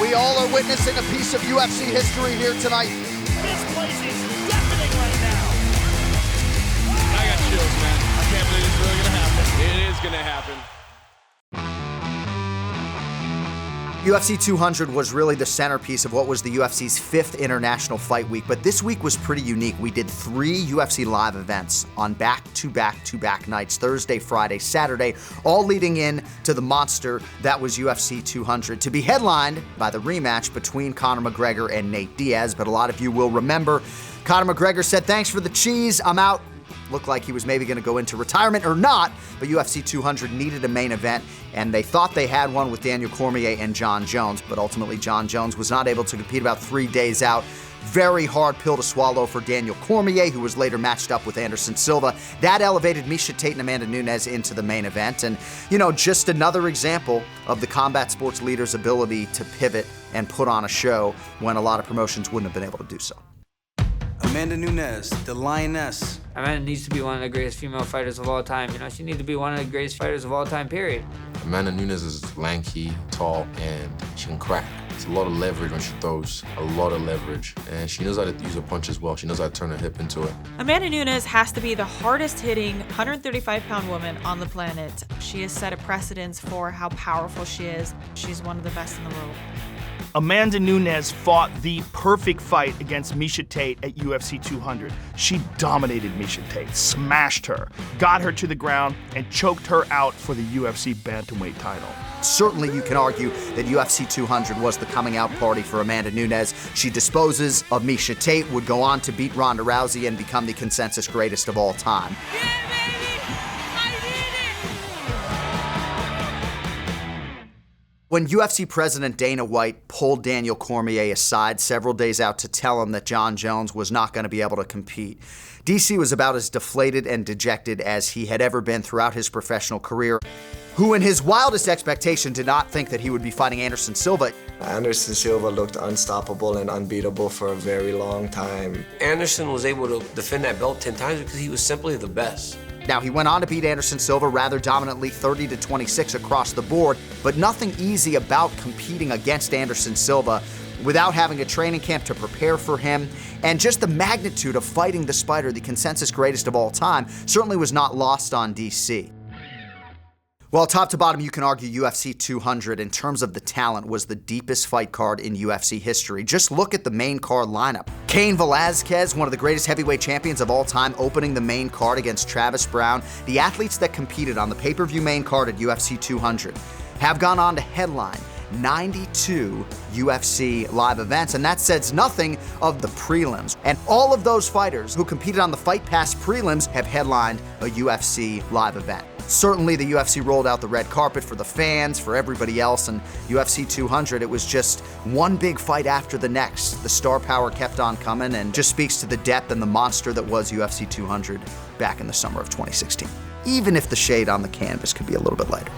We all are witnessing a piece of UFC history here tonight. This place is deafening right now. I got chills, man. I can't believe it's really going to happen. It is going to happen. UFC 200 was really the centerpiece of what was the UFC's 5th International Fight Week, but this week was pretty unique. We did 3 UFC live events on back-to-back nights, Thursday, Friday, Saturday, all leading in to the monster that was UFC 200, to be headlined by the rematch between Conor McGregor and Nate Diaz. But a lot of you will remember, Conor McGregor said, "Thanks for the cheese, I'm out." Looked like he was maybe going to go into retirement or not, but UFC 200 needed a main event, and they thought they had one with Daniel Cormier and Jon Jones, but ultimately Jon Jones was not able to compete about 3 days out. Very hard pill to swallow for Daniel Cormier, who was later matched up with Anderson Silva. That elevated Miesha Tate and Amanda Nunes into the main event, and, just another example of the combat sports leader's ability to pivot and put on a show when a lot of promotions wouldn't have been able to do so. Amanda Nunes, the Lioness. Amanda needs to be one of the greatest female fighters of all time. She needs to be one of the greatest fighters of all time, period. Amanda Nunes is lanky, tall, and she can crack. It's a lot of leverage when she throws, a lot of leverage. And she knows how to use her punches well. She knows how to turn her hip into it. Amanda Nunes has to be the hardest hitting 135-pound woman on the planet. She has set a precedence for how powerful she is. She's one of the best in the world. Amanda Nunes fought the perfect fight against Miesha Tate at UFC 200. She dominated Miesha Tate, smashed her, got her to the ground, and choked her out for the UFC bantamweight title. Certainly you can argue that UFC 200 was the coming out party for Amanda Nunes. She disposes of Miesha Tate, would go on to beat Ronda Rousey and become the consensus greatest of all time. When UFC President Dana White pulled Daniel Cormier aside several days out to tell him that Jon Jones was not going to be able to compete, DC was about as deflated and dejected as he had ever been throughout his professional career, who in his wildest expectation did not think that he would be fighting Anderson Silva. Anderson Silva looked unstoppable and unbeatable for a very long time. Anderson was able to defend that belt 10 times because he was simply the best. Now, he went on to beat Anderson Silva rather dominantly, 30-26 across the board, but nothing easy about competing against Anderson Silva without having a training camp to prepare for him. And just the magnitude of fighting the Spider, the consensus greatest of all time, certainly was not lost on DC. Well, top to bottom, you can argue UFC 200, in terms of the talent, was the deepest fight card in UFC history. Just look at the main card lineup. Cain Velasquez, one of the greatest heavyweight champions of all time, opening the main card against Travis Browne. The athletes that competed on the pay-per-view main card at UFC 200 have gone on to headline 92 UFC live events, and that says nothing of the prelims. And all of those fighters who competed on the Fight Pass prelims have headlined a UFC live event. Certainly the UFC rolled out the red carpet for the fans, for everybody else, and UFC 200, it was just one big fight after the next. The star power kept on coming, and just speaks to the depth and the monster that was UFC 200 back in the summer of 2016. Even if the shade on the canvas could be a little bit lighter.